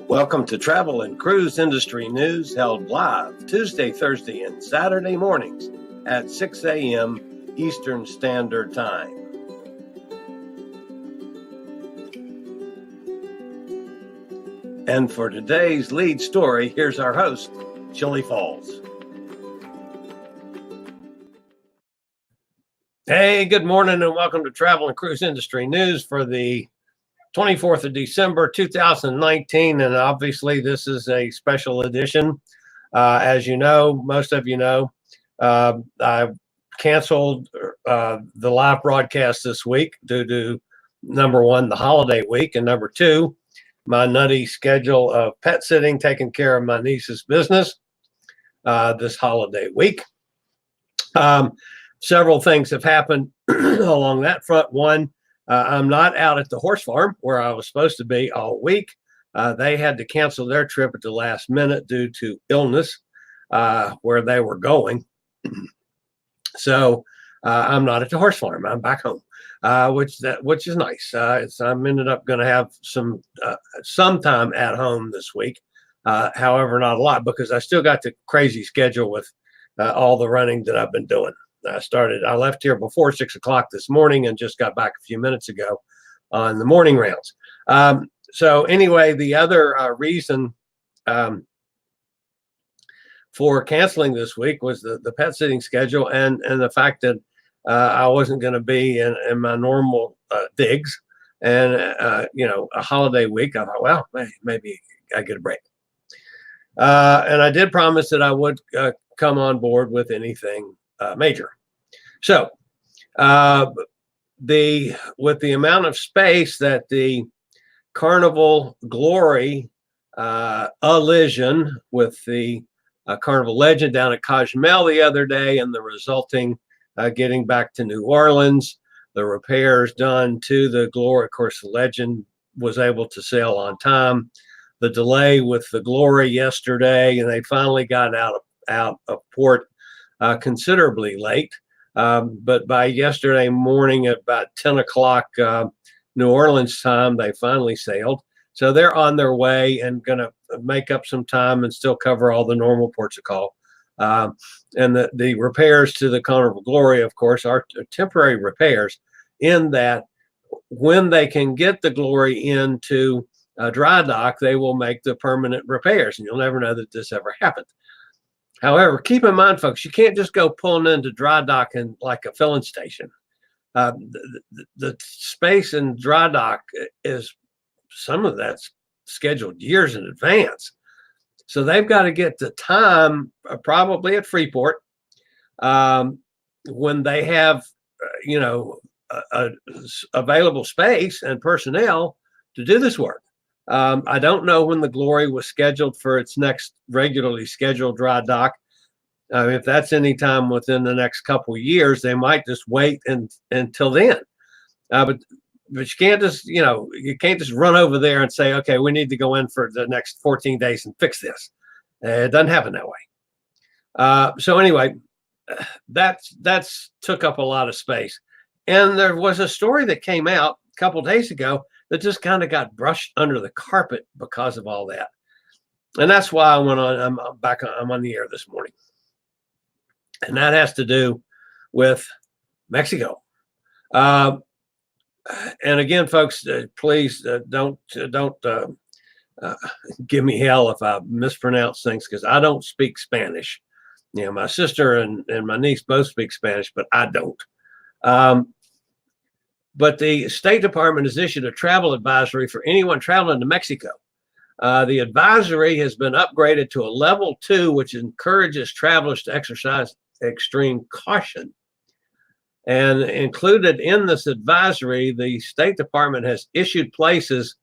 Welcome to Travel and Cruise Industry News, held live Tuesday, Thursday, and Saturday mornings at 6 a.m. Eastern Standard Time. And for today's lead story, here's our host, Chillie Falls. Hey, good morning and welcome to Travel and Cruise Industry News for the 24th of December, 2019. And obviously this is a special edition. As you know, most of you know, I canceled the live broadcast this week due to, number one, the holiday week, and number two, my nutty schedule of pet sitting, taking care of my niece's business this holiday week. Several things have happened along that front. One, I'm not out at the horse farm where I was supposed to be all week. They had to cancel their trip at the last minute due to illness where they were going. So I'm not at the horse farm. I'm back home, which is nice. I'm ended up going to have some time at home this week. However, not a lot because I still got the crazy schedule with all the running that I've been doing. I left here before 6 o'clock this morning and just got back a few minutes ago on the morning rounds. So anyway, the other reason for canceling this week was the pet sitting schedule and the fact that I wasn't going to be in my normal digs and, a holiday week. I thought, well, maybe I get a break. And I did promise that I would come on board with anything major. So with the amount of space that the Carnival Glory allision with the Carnival Legend down at Cozumel the other day and the resulting getting back to New Orleans, the repairs done to the Glory, of course, the Legend was able to sail on time. The delay with the Glory yesterday, and they finally got out of port considerably late. But by yesterday morning at about 10 o'clock New Orleans time, they finally sailed. So they're on their way and going to make up some time and still cover all the normal ports of call. And the repairs to the Carnival Glory, of course, are temporary repairs in that when they can get the Glory into dry dock, they will make the permanent repairs. And you'll never know that this ever happened. However, keep in mind, folks, you can't just go pulling into dry dock in like a filling station. The space in dry dock is some of that's scheduled years in advance. So they've got to get the time probably at Freeport when they have, available space and personnel to do this work. I don't know when the Glory was scheduled for its next regularly scheduled dry dock. If that's any time within the next couple of years, they might just wait until then. But you can't just, you can't just run over there and say, okay, we need to go in for the next 14 days and fix this. It doesn't happen that way. So anyway, that's took up a lot of space. And there was a story that came out a couple of days ago that just kind of got brushed under the carpet because of all that. And that's why I went on, I'm on the air this morning. And that has to do with Mexico. And again, folks, please don't give me hell if I mispronounce things because I don't speak Spanish. My sister and my niece both speak Spanish, but I don't. But the State Department has issued a travel advisory for anyone traveling to Mexico. The advisory has been upgraded to a level 2, which encourages travelers to exercise extreme caution. And included in this advisory, the State Department has issued places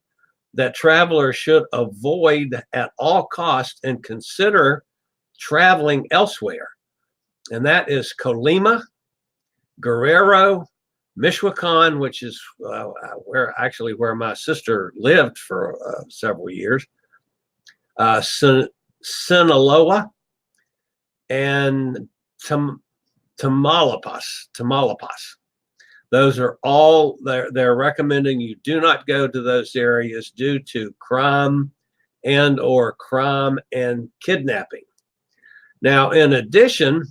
that travelers should avoid at all costs and consider traveling elsewhere. And that is Colima, Guerrero, Michoacán, which is where my sister lived for several years, Sinaloa, and Tamaulipas. Those are all they're recommending you do not go to those areas due to crime and or crime and kidnapping. Now, in addition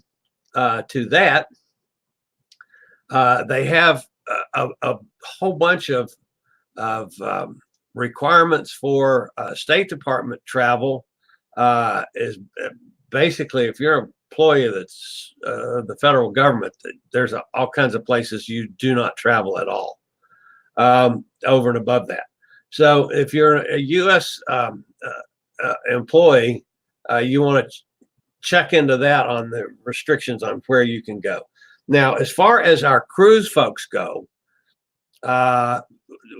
to that, they have a whole bunch of requirements for State Department travel. Is basically, if you're an employee that's the federal government, there's all kinds of places you do not travel at all over and above that. So if you're a U.S. Employee, you want to check into that on the restrictions on where you can go. Now, as far as our cruise folks go,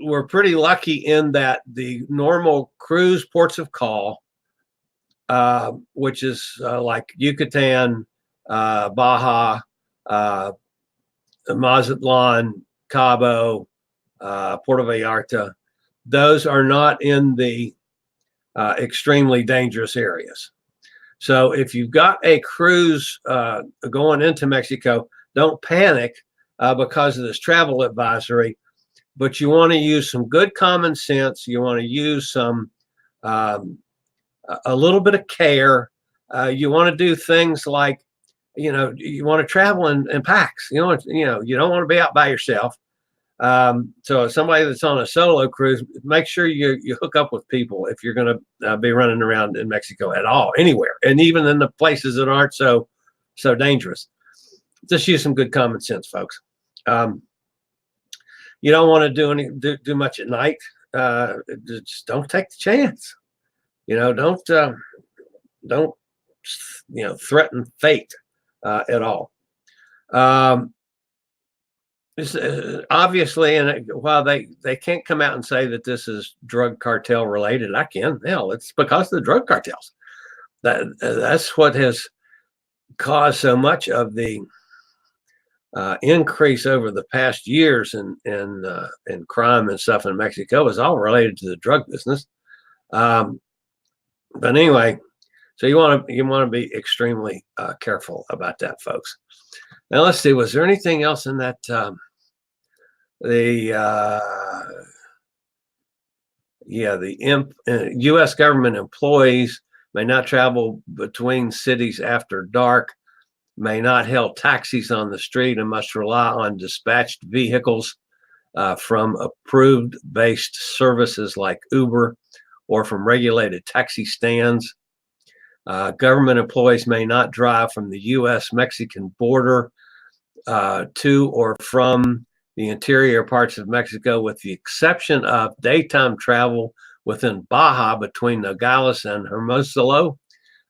we're pretty lucky in that the normal cruise ports of call, which is like Yucatan, Baja, Mazatlan, Cabo, Puerto Vallarta, those are not in the extremely dangerous areas. So if you've got a cruise going into Mexico, don't panic because of this travel advisory, but you want to use some good common sense. You want to use some a little bit of care. You want to do things like, you want to travel in packs. You don't want to be out by yourself. So somebody that's on a solo cruise, make sure you hook up with people if you're going to be running around in Mexico at all, anywhere, and even in the places that aren't so dangerous. Just use some good common sense, folks. You don't want to do much at night. Just don't take the chance. Don't threaten fate at all. Obviously, and while they can't come out and say that this is drug cartel related, I can. Hell, it's because of the drug cartels. That's what has caused so much of the increase over the past years in crime and stuff in Mexico is all related to the drug business. But anyway, so you want to be extremely careful about that, folks. Now let's see. Was there anything else in that? The U.S. government employees may not travel between cities after dark, may not hail taxis on the street, and must rely on dispatched vehicles from approved based services like Uber or from regulated taxi stands. Government employees may not drive from the U.S. Mexican border to or from the interior parts of Mexico, with the exception of daytime travel within Baja between Nogales and Hermosillo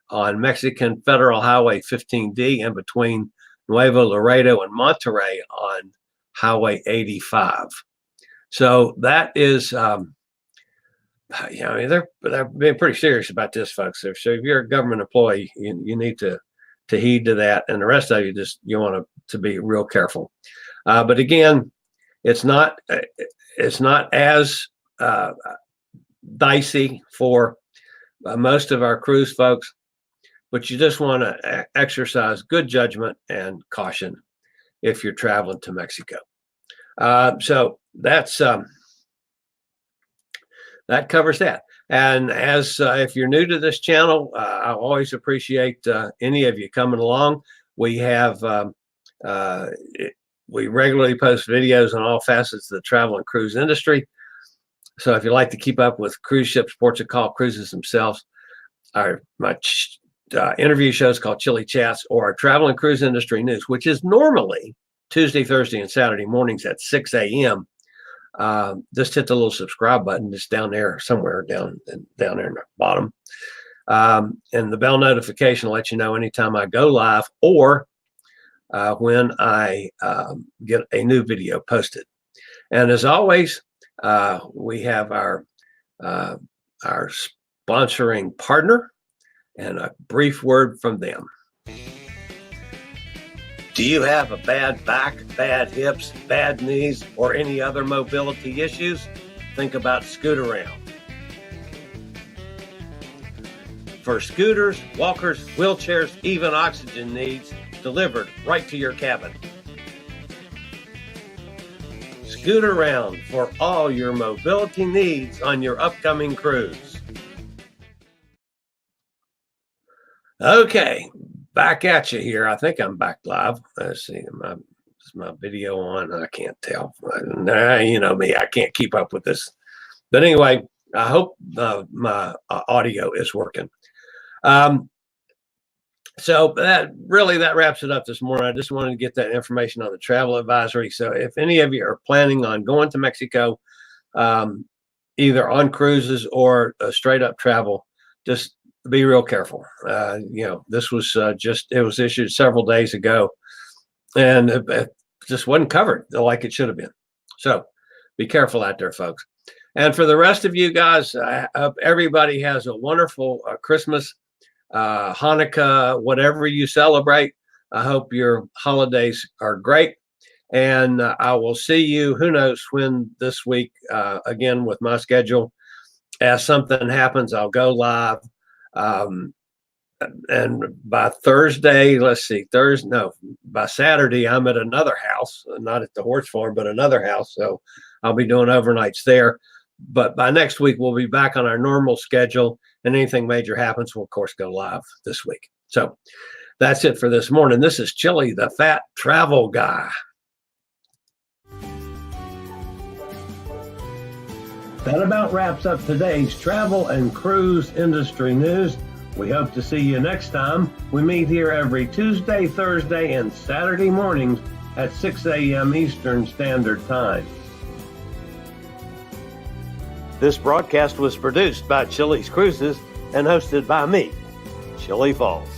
on Mexican Federal Highway 15D and between Nuevo Laredo and Monterrey on Highway 85. So that is, they're being pretty serious about this, folks. So if you're a government employee, you need to heed to that, and the rest of you want to be real careful. But again, it's not as dicey for most of our cruise folks, but you just want to exercise good judgment and caution if you're traveling to Mexico. So that's that covers that. And as if you're new to this channel, I always appreciate any of you coming along. We have we regularly post videos on all facets of the travel and cruise industry. So if you like to keep up with cruise ships, ports of call, cruises themselves, my interview shows called Chillie Chats, or our travel and cruise industry news, which is normally Tuesday, Thursday, and Saturday mornings at 6 a.m. Just hit the little subscribe button just down there somewhere down there in the bottom. And the bell notification will let you know anytime I go live or when I get a new video posted. And as always, we have our sponsoring partner and a brief word from them. Do you have a bad back, bad hips, bad knees, or any other mobility issues? Think about Scootaround. For scooters, walkers, wheelchairs, even oxygen needs, delivered right to your cabin. Scootaround for all your mobility needs on your upcoming cruise. Okay, back at you here. I think I'm back live. Let's see, is my video on? I can't tell. You know me, I can't keep up with this. But anyway, I hope my audio is working. So that wraps it up this morning. I just wanted to get that information on the travel advisory. So if any of you are planning on going to Mexico, either on cruises or straight up travel, just be real careful. This was it was issued several days ago, and it just wasn't covered like it should have been. So be careful out there, folks. And for the rest of you guys, I hope everybody has a wonderful Christmas, Hanukkah, whatever you celebrate. I hope your holidays are great. And I will see you, who knows when this week, again, with my schedule. As something happens, I'll go live. And by Thursday, by Saturday, I'm at another house, not at the horse farm, but another house. So I'll be doing overnights there. But by next week, we'll be back on our normal schedule, and anything major happens, we'll of course go live this week. So that's it for this morning. This is Chillie, the fat travel guy. That about wraps up today's travel and cruise industry news. We hope to see you next time. We meet here every Tuesday, Thursday, and Saturday mornings at 6 a.m. Eastern Standard Time. This broadcast was produced by Chillie's Cruises and hosted by me, Chillie Falls.